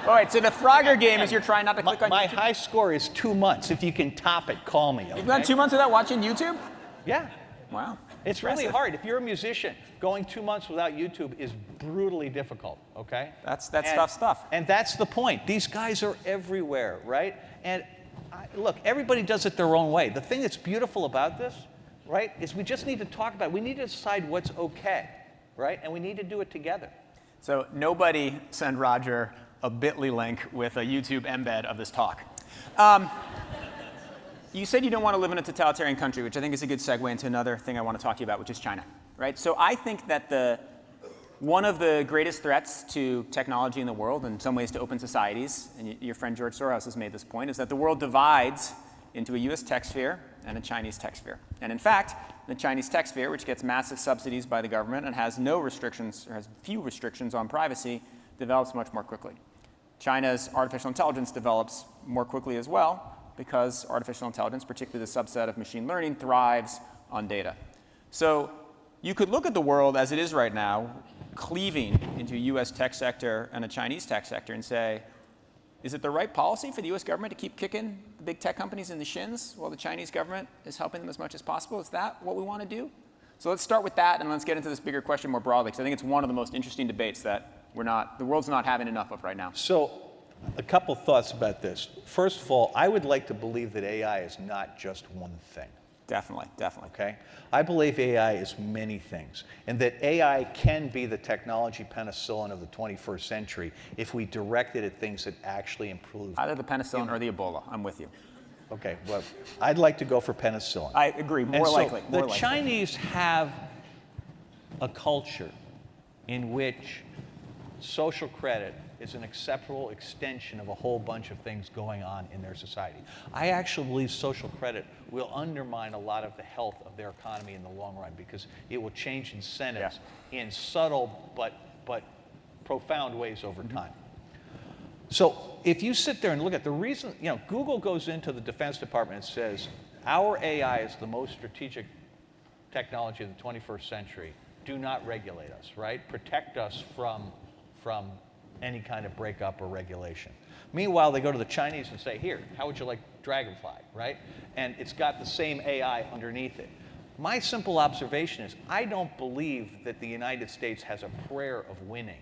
S1: All right, so the Frogger game is you're trying not to click on
S2: My
S1: YouTube?
S2: high score is 2 months. If you can top it, call me. Okay?
S1: You've gone 2 months without watching YouTube?
S2: Yeah.
S1: Wow.
S2: It's really hard. If you're a musician, going 2 months without YouTube is brutally difficult, okay?
S1: That's tough stuff.
S2: And that's the point. These guys are everywhere, right? And look, everybody does it their own way. The thing that's beautiful about this, right, is we just need to talk about it. We need to decide what's okay, right? And we need to do it together.
S1: So nobody send Roger a bit.ly link with a YouTube embed of this talk. You said you don't want to live in a totalitarian country, which I think is a good segue into another thing I want to talk to you about, which is China, right? So I think that one of the greatest threats to technology in the world, in some ways to open societies, and your friend George Soros has made this point, is that the world divides into a US tech sphere and a Chinese tech sphere. And in fact, the Chinese tech sphere, which gets massive subsidies by the government and has no restrictions, or has few restrictions on privacy, develops much more quickly. China's artificial intelligence develops more quickly as well, because artificial intelligence, particularly the subset of machine learning, thrives on data. So you could look at the world as it is right now, cleaving into a US tech sector and a Chinese tech sector, and say, Is it the right policy for the U.S. government to keep kicking the big tech companies in the shins while the Chinese government is helping them as much as possible? Is that what we want to do? So let's start with that, and let's get into this bigger question more broadly, because I think it's one of the most interesting debates that the world's not having enough of right now.
S2: So a couple thoughts about this. First of all, I would like to believe that AI is not just one thing.
S1: Definitely.
S2: Okay? I believe AI is many things, and that AI can be the technology penicillin of the 21st century if we direct it at things that actually improve.
S1: Either the penicillin or the Ebola. I'm with you.
S2: Okay, well, I'd like to go for penicillin.
S1: I agree, more likely.
S2: The Chinese have a culture in which social credit is an acceptable extension of a whole bunch of things going on in their society. I actually believe social credit will undermine a lot of the health of their economy in the long run, because it will change incentives in subtle but profound ways over time. So if you sit there and look at the reason, Google goes into the Defense Department and says, our AI is the most strategic technology of the 21st century. Do not regulate us, right? Protect us from any kind of breakup or regulation. Meanwhile, they go to the Chinese and say, here, how would you like Dragonfly, right? And it's got the same AI underneath it. My simple observation is, I don't believe that the United States has a prayer of winning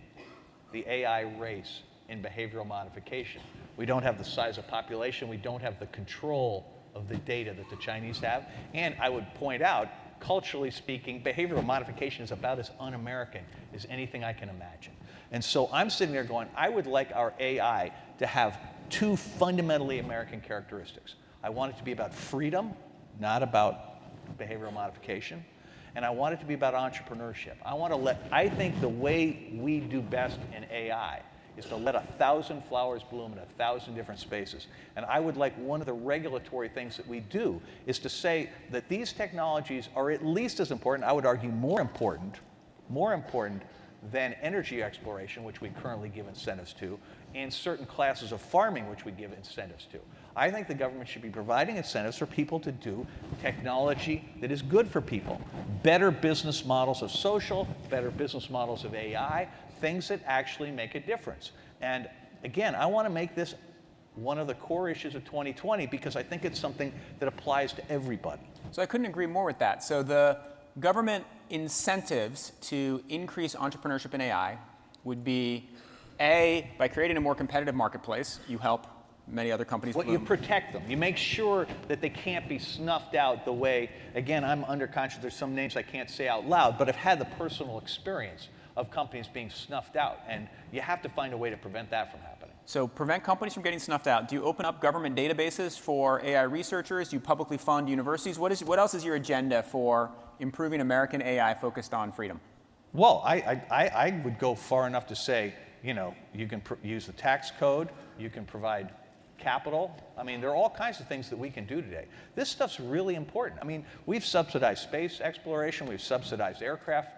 S2: the AI race in behavioral modification. We don't have the size of population, we don't have the control of the data that the Chinese have, and I would point out, culturally speaking, behavioral modification is about as un-American as anything I can imagine. And so I'm sitting there going, I would like our AI to have two fundamentally American characteristics. I want it to be about freedom, not about behavioral modification. And I want it to be about entrepreneurship. I think the way we do best in AI is to let 1,000 flowers bloom in 1,000 different spaces. And I would like one of the regulatory things that we do is to say that these technologies are at least as important, I would argue more important than energy exploration, which we currently give incentives to, and certain classes of farming, which we give incentives to. I think the government should be providing incentives for people to do technology that is good for people. Better business models of social, better business models of AI, things that actually make a difference. And again, I want to make this one of the core issues of 2020 because I think it's something that applies to everybody.
S1: So I couldn't agree more with that. So the government incentives to increase entrepreneurship in AI would be, A, by creating a more competitive marketplace, you help many other companies bloom.
S2: You protect them. You make sure that they can't be snuffed out the way, again, I'm underconscious, there's some names I can't say out loud, but I've had the personal experience of companies being snuffed out, and you have to find a way to prevent that from happening.
S1: So prevent companies from getting snuffed out. Do you open up government databases for AI researchers? Do you publicly fund universities? What else is your agenda for improving American AI focused on freedom?
S2: Well, I would go far enough to say, you can use the tax code, you can provide capital. I mean, there are all kinds of things that we can do today. This stuff's really important. I mean, we've subsidized space exploration, we've subsidized aircraft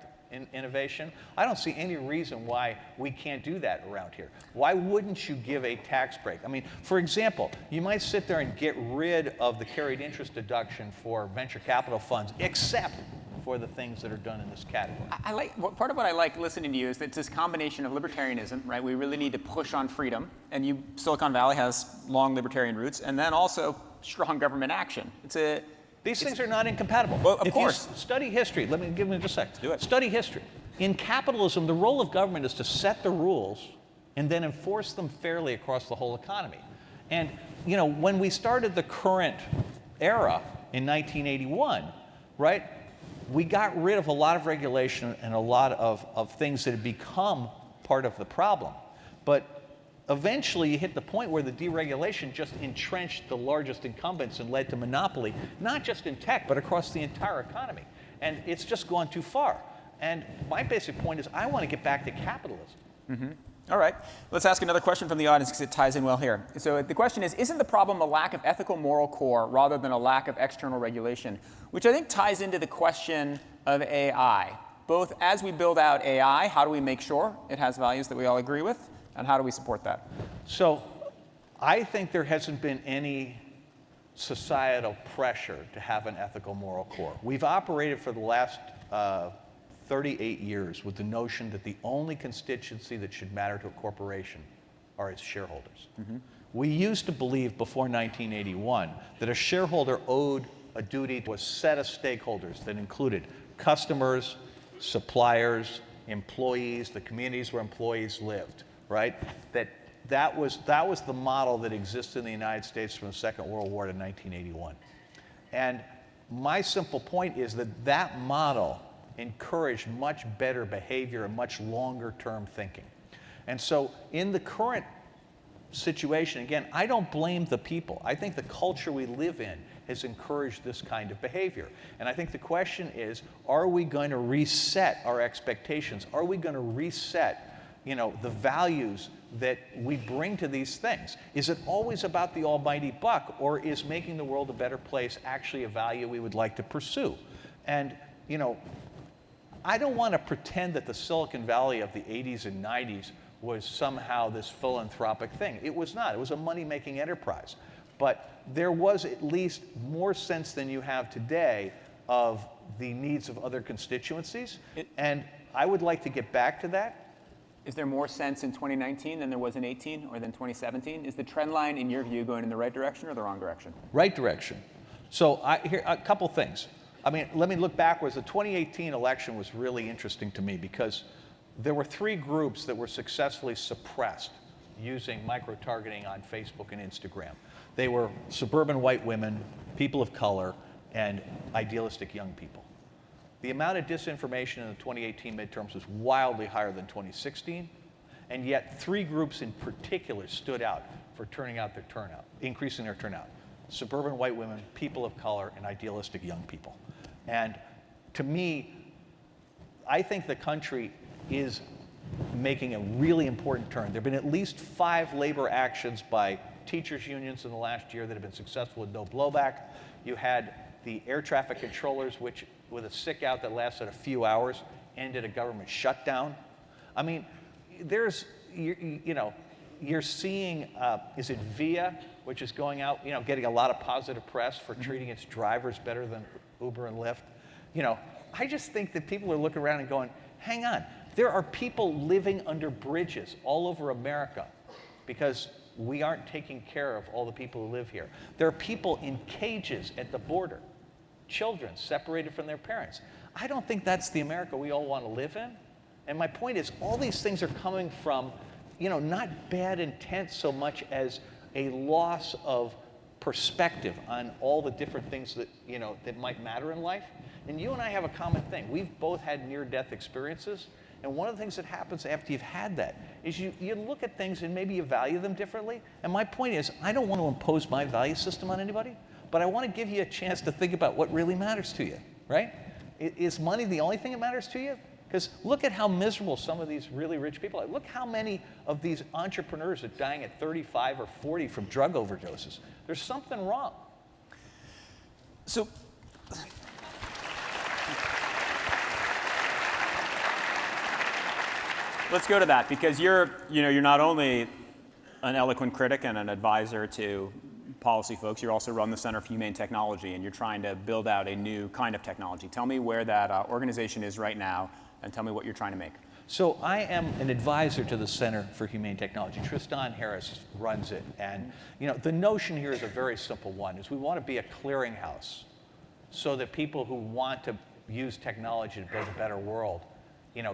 S2: innovation. I don't see any reason why we can't do that around here. Why wouldn't you give a tax break? I mean, for example, you might sit there and get rid of the carried interest deduction for venture capital funds, except for the things that are done in this category.
S1: Part of what I like listening to you is that it's this combination of libertarianism, right? We really need to push on freedom, and Silicon Valley has long libertarian roots, and then also strong government action.
S2: These things are not incompatible.
S1: Well, of course.
S2: You study history, give me just a second.
S1: Do it.
S2: Study history. In capitalism, the role of government is to set the rules and then enforce them fairly across the whole economy. And when we started the current era in 1981, right, we got rid of a lot of regulation and a lot of things that had become part of the problem. But eventually, you hit the point where the deregulation just entrenched the largest incumbents and led to monopoly, not just in tech, but across the entire economy. And it's just gone too far. And my basic point is I want to get back to capitalism.
S1: Mm-hmm. All right. Let's ask another question from the audience because it ties in well here. So the question is, isn't the problem a lack of ethical moral core rather than a lack of external regulation? Which I think ties into the question of AI. Both as we build out AI, how do we make sure it has values that we all agree with? And how do we support that?
S2: So I think there hasn't been any societal pressure to have an ethical moral core. We've operated for the last 38 years with the notion that the only constituency that should matter to a corporation are its shareholders. We used to believe before 1981 that a shareholder owed a duty to a set of stakeholders that included customers, suppliers, employees, the communities where employees lived, right? That was the model that existed in the United States from the Second World War to 1981. And my simple point is that model encouraged much better behavior and much longer term thinking. And so in the current situation, again, I don't blame the people. I think the culture we live in has encouraged this kind of behavior. And I think the question is, are we going to reset our expectations? Are we going to reset, the values that we bring to these things? Is it always about the almighty buck, or is making the world a better place actually a value we would like to pursue? And, I don't want to pretend that the Silicon Valley of the 80s and 90s was somehow this philanthropic thing. It was not. It was a money-making enterprise. But there was at least more sense than you have today of the needs of other constituencies. And I would like to get back to that.
S1: Is there more sense in 2019 than there was in 18 or than 2017? Is the trend line, in your view, going in the right direction or the wrong direction?
S2: Right direction. So here a couple things. Let me look backwards. The 2018 election was really interesting to me because there were three groups that were successfully suppressed using micro-targeting on Facebook and Instagram. They were suburban white women, people of color, and idealistic young people. The amount of disinformation in the 2018 midterms was wildly higher than 2016, and yet three groups in particular stood out for increasing their turnout. Suburban white women, people of color, and idealistic young people. And to me, I think the country is making a really important turn. There have been at least 5 labor actions by teachers' unions in the last year that have been successful with no blowback. You had the air traffic controllers, which with a sick out that lasted a few hours, ended a government shutdown. You're seeing, is it VIA, which is going out, getting a lot of positive press for treating its drivers better than Uber and Lyft. I just think that people are looking around and going, hang on, there are people living under bridges all over America because we aren't taking care of all the people who live here. There are people in cages at the border, children separated from their parents. I don't think that's the America we all want to live in. And my point is, all these things are coming from, not bad intent so much as a loss of perspective on all the different things that, that might matter in life. And you and I have a common thing. We've both had near-death experiences. And one of the things that happens after you've had that is you look at things and maybe you value them differently. And my point is, I don't want to impose my value system on anybody, but I want to give you a chance to think about what really matters to you, right? Is money the only thing that matters to you? Because look at how miserable some of these really rich people are. Look how many of these entrepreneurs are dying at 35 or 40 from drug overdoses. There's something wrong.
S1: So, let's go to that, because you're not only an eloquent critic and an advisor to policy folks, you also run the Center for Humane Technology, and you're trying to build out a new kind of technology. Tell me where that organization is right now, and tell me what you're trying to make.
S2: So I am an advisor to the Center for Humane Technology. Tristan Harris runs it. And the notion here is a very simple one, is we want to be a clearinghouse so that people who want to use technology to build a better world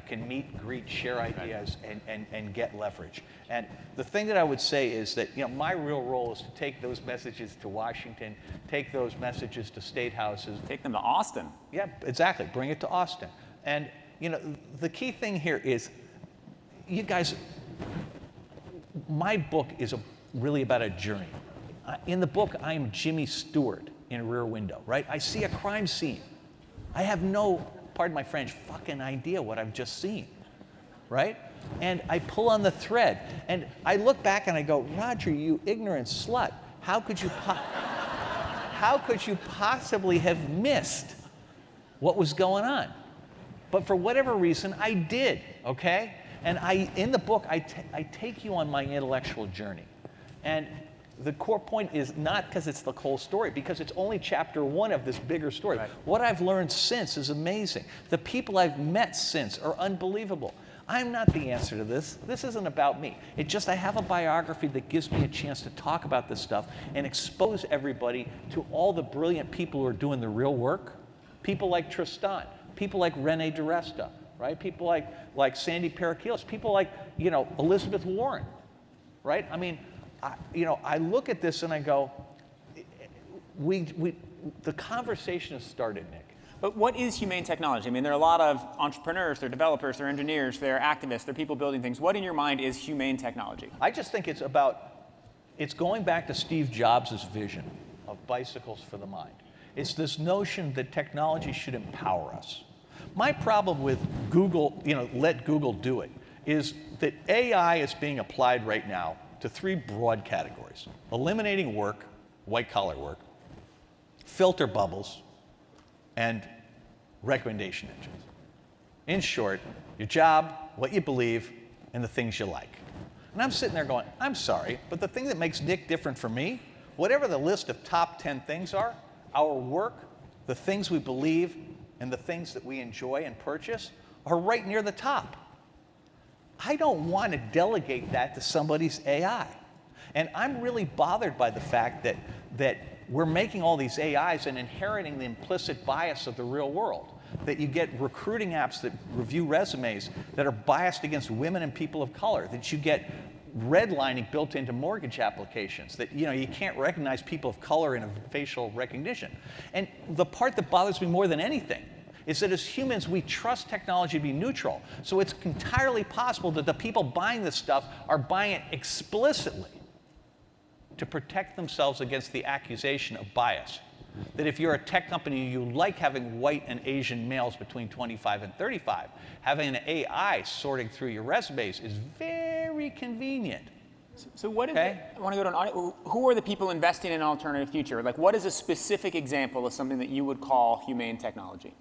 S2: can meet, greet, share ideas, and get leverage. And the thing that I would say is that my real role is to take those messages to Washington, take those messages to state houses.
S1: Take them to Austin.
S2: Yeah, exactly. Bring it to Austin. And the key thing here is, you guys, my book is really about a journey. In the book, I am Jimmy Stewart in Rear Window, right? I see a crime scene. I have no, pardon my French, fucking idea what I've just seen, right? And I pull on the thread, and I look back and I go, Roger, you ignorant slut, how could you possibly have missed what was going on? But for whatever reason, I did, okay? And in the book, I take you on my intellectual journey. And the core point is not because it's the whole story, because it's only chapter 1 of this bigger story. Right. What I've learned since is amazing. The people I've met since are unbelievable. I'm not the answer to this. This isn't about me. It's just I have a biography that gives me a chance to talk about this stuff and expose everybody to all the brilliant people who are doing the real work. People like Tristan, people like Rene DiResta, right? People like Sandy Parakilis, people like, Elizabeth Warren, right? I mean, I look at this and I go, the conversation has started, Nick.
S1: But what is humane technology? I mean, there are a lot of entrepreneurs, they're developers, they're engineers, they're activists, they're people building things. What in your mind is humane technology?
S2: I just think it's going back to Steve Jobs' vision of bicycles for the mind. It's this notion that technology should empower us. My problem with Google, let Google do it, is that AI is being applied right now to 3 broad categories: eliminating work, white-collar work, filter bubbles, and recommendation engines. In short, your job, what you believe, and the things you like. And I'm sitting there going, I'm sorry, but the thing that makes Nick different from me, whatever the list of top 10 things are, our work, the things we believe, and the things that we enjoy and purchase are right near the top. I don't want to delegate that to somebody's AI. And I'm really bothered by the fact that we're making all these AIs and inheriting the implicit bias of the real world. That you get recruiting apps that review resumes that are biased against women and people of color. That you get redlining built into mortgage applications. That you can't recognize people of color in a facial recognition. And the part that bothers me more than anything is that as humans, we trust technology to be neutral. So it's entirely possible that the people buying this stuff are buying it explicitly to protect themselves against the accusation of bias. That if you're a tech company, you like having white and Asian males between 25 and 35, having an AI sorting through your resumes is very convenient.
S1: So what is it? I want to go to an audience. Who are the people investing in an alternative future? Like, what is a specific example of something that you would call humane technology?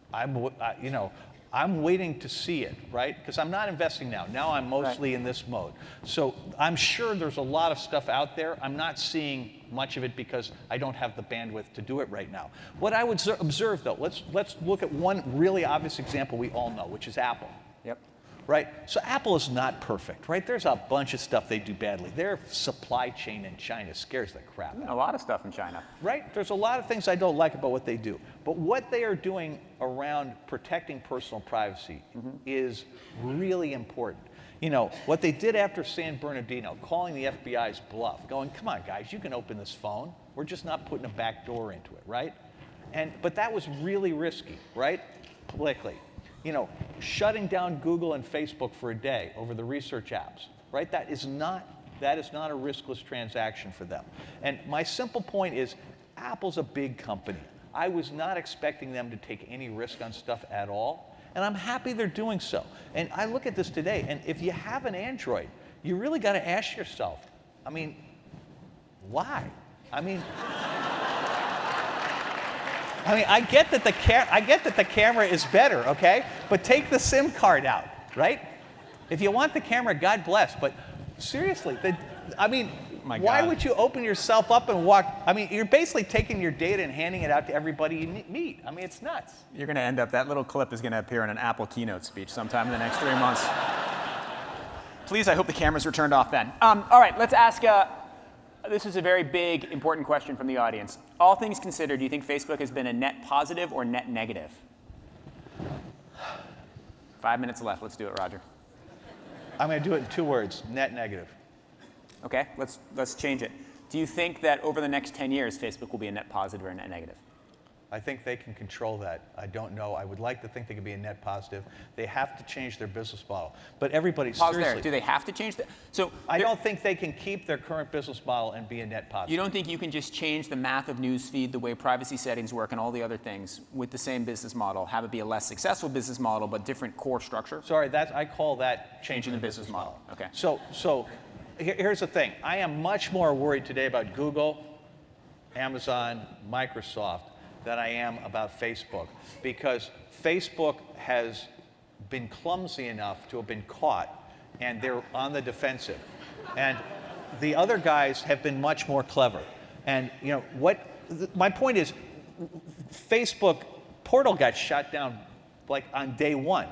S2: I'm waiting to see it, right? Because I'm not investing now. Now I'm mostly in this mode. So I'm sure there's a lot of stuff out there. I'm not seeing much of it because I don't have the bandwidth to do it right now. What I would observe, though, let's look at one really obvious example we all know, which is Apple.
S1: Yep.
S2: Right? So Apple is not perfect, right? There's a bunch of stuff they do badly. Their supply chain in China scares the crap out of me.
S1: A lot of stuff in China.
S2: Right? There's a lot of things I don't like about what they do. But what they are doing around protecting personal privacy is really important. What they did after San Bernardino, calling the FBI's bluff, going, come on, guys, you can open this phone. We're just not putting a back door into it, right? But that was really risky, right? Politically. Shutting down Google and Facebook for a day over the research apps, right? That is not a riskless transaction for them. And my simple point is, Apple's a big company. I was not expecting them to take any risk on stuff at all, and I'm happy they're doing so. And I look at this today, and if you have an Android, you really got to ask yourself, why? I get that the camera is better, okay? But take the SIM card out, right? If you want the camera, God bless. But seriously, why would you open yourself up and walk? You're basically taking your data and handing it out to everybody you meet. It's nuts.
S1: You're going to end up, that little clip is going to appear in an Apple keynote speech sometime in the next 3 months. Please, I hope the cameras were turned off then. All right, let's ask. This is a very big, important question from the audience. All things considered, do you think Facebook has been a net positive or net negative? 5 minutes left. Let's do it, Roger.
S2: I'm going to do it in 2 words, net negative.
S1: Okay, let's change it. Do you think that over the next 10 years, Facebook will be a net positive or a net negative?
S2: I think they can control that. I don't know. I would like to think they could be a net positive. They have to change their business model. But everybody,
S1: pause
S2: seriously.
S1: there. Do they have to change that? So
S2: I don't think they can keep their current business model and be a net positive.
S1: You don't think you can just change the math of newsfeed, the way privacy settings work, and all the other things with the same business model, have it be a less successful business model, but different core structure?
S2: Sorry, I call that changing the business model.
S1: Okay.
S2: So here's the thing. I am much more worried today about Google, Amazon, Microsoft, than I am about Facebook, because Facebook has been clumsy enough to have been caught, and they're on the defensive. And the other guys have been much more clever. And my point is, Facebook portal got shut down like on day 1.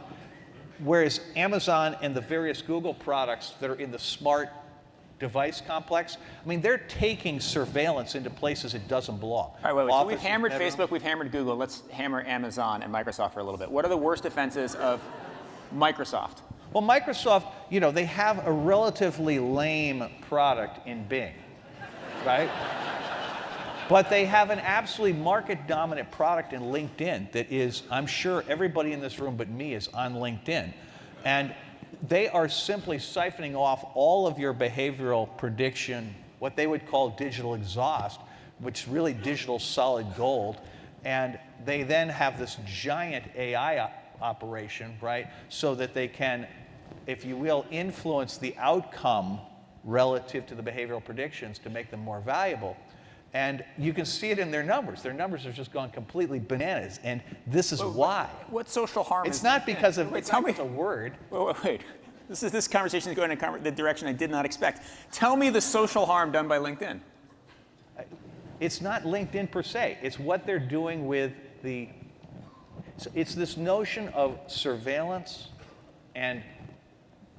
S2: Whereas Amazon and the various Google products that are in the smart device complex, I mean, they're taking surveillance into places it doesn't belong.
S1: All right, wait. So we've
S2: Office,
S1: hammered
S2: bedroom.
S1: Facebook, we've hammered Google. Let's hammer Amazon and Microsoft for a little bit. What are the worst offenses of Microsoft?
S2: Well, Microsoft, you know, they have a relatively lame product in Bing, right? But they have an absolutely market-dominant product in LinkedIn that is, I'm sure everybody in this room but me is on LinkedIn. And they are simply siphoning off all of your behavioral prediction, what they would call digital exhaust, which is really digital solid gold. And they then have this giant AI operation, right? So that they can, if you will, influence the outcome relative to the behavioral predictions to make them more valuable. And you can see it in their numbers. Their numbers have just gone completely bananas. And this is why.
S1: What social harm
S2: It's
S1: is
S2: not because of,
S1: Wait,
S2: it's
S1: tell
S2: not
S1: me.
S2: because of word.
S1: Wait. This conversation is going in the direction I did not expect. Tell me the social harm done by LinkedIn.
S2: It's not LinkedIn per se. It's what they're doing with the, so it's this notion of surveillance and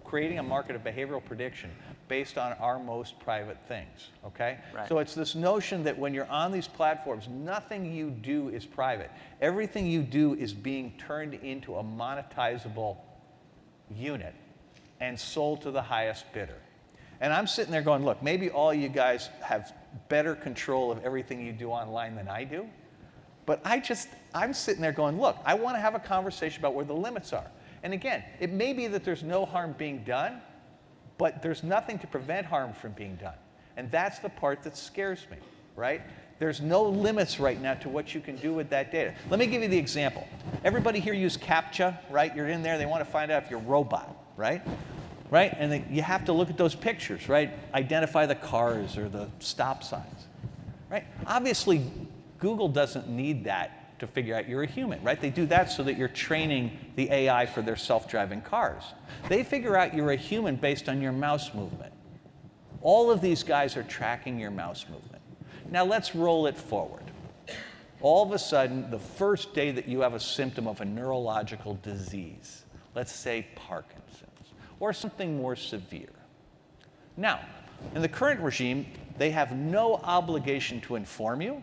S2: creating a market of behavioral prediction based on our most private things, okay?
S1: Right.
S2: So it's this notion that when you're on these platforms, nothing you do is private. Everything you do is being turned into a monetizable unit and sold to the highest bidder. And I'm sitting there going, look, maybe all you guys have better control of everything you do online than I do, but I'm sitting there going, look, I want to have a conversation about where the limits are. And again, it may be that there's no harm being done, but there's nothing to prevent harm from being done. And that's the part that scares me, right? There's no limits right now to what you can do with that data. Let me give you the example. Everybody here use CAPTCHA, right? You're in there, they want to find out if you're a robot, right? Right? And you have to look at those pictures, right? Identify the cars or the stop signs, right? Obviously, Google doesn't need that to figure out you're a human, right? They do that so that you're training the AI for their self-driving cars. They figure out you're a human based on your mouse movement. All of these guys are tracking your mouse movement. Now let's roll it forward. All of a sudden, the first day that you have a symptom of a neurological disease, let's say Parkinson's, or something more severe. Now, in the current regime, they have no obligation to inform you.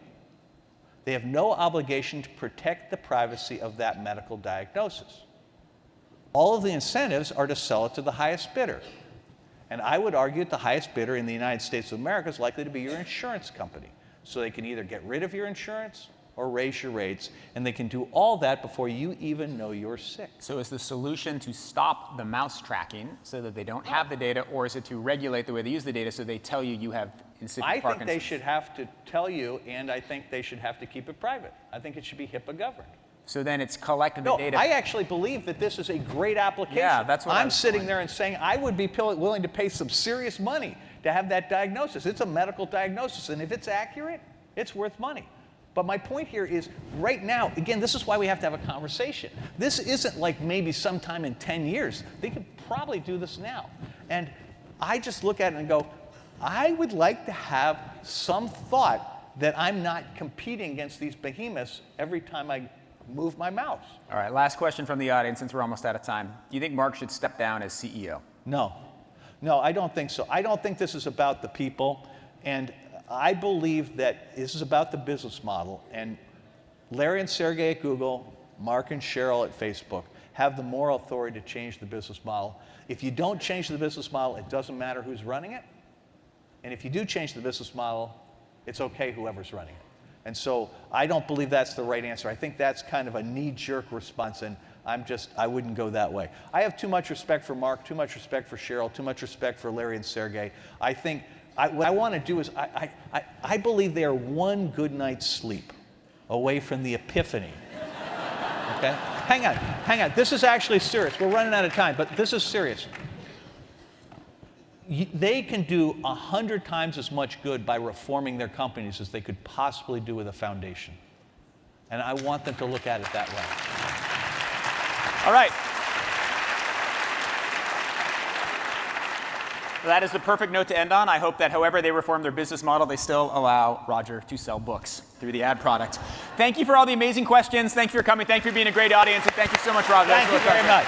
S2: They have no obligation to protect the privacy of that medical diagnosis. All of the incentives are to sell it to the highest bidder. And I would argue that the highest bidder in the United States of America is likely to be your insurance company. So they can either get rid of your insurance or raise your rates, and they can do all that before you even know you're sick.
S1: So is the solution to stop the mouse tracking so that they don't have the data, or is it to regulate the way they use the data so they tell you you have incipient
S2: I
S1: Parkinson's?
S2: think they should have to tell you, and I think they should have to keep it private. I think it should be HIPAA governed.
S1: So then it's collecting the
S2: No,
S1: data.
S2: I actually believe that this is a great application.
S1: Yeah, that's what I
S2: I'm
S1: was
S2: sitting
S1: going.
S2: there and saying I would be willing to pay some serious money to have that diagnosis. It's a medical diagnosis, and if it's accurate, it's worth money. But my point here is, right now, again, this is why we have to have a conversation. This isn't like maybe sometime in 10 years. They could probably do this now. And I just look at it and go, I would like to have some thought that I'm not competing against these behemoths every time I move my mouse.
S1: All right, last question from the audience since we're almost out of time. Do you think Mark should step down as CEO?
S2: No, I don't think so. I don't think this is about the people. And I believe that this is about the business model. And Larry and Sergey at Google, Mark and Cheryl at Facebook have the moral authority to change the business model. If you don't change the business model, it doesn't matter who's running it. And if you do change the business model, it's okay whoever's running it. And so I don't believe that's the right answer. I think that's kind of a knee-jerk response, and I wouldn't go that way. I have too much respect for Mark, too much respect for Cheryl, too much respect for Larry and Sergey. I think what I want to do is I believe they are one good night's sleep away from the epiphany. Okay? Hang on. This is actually serious. We're running out of time, but this is serious. They can do 100 times as much good by reforming their companies as they could possibly do with a foundation. And I want them to look at it that way.
S1: All right. That is the perfect note to end on. I hope that however they reform their business model, they still allow Roger to sell books through the ad product. Thank you for all the amazing questions. Thank you for coming. Thank you for being a great audience. And thank you so much, Roger.
S2: Thank you very much.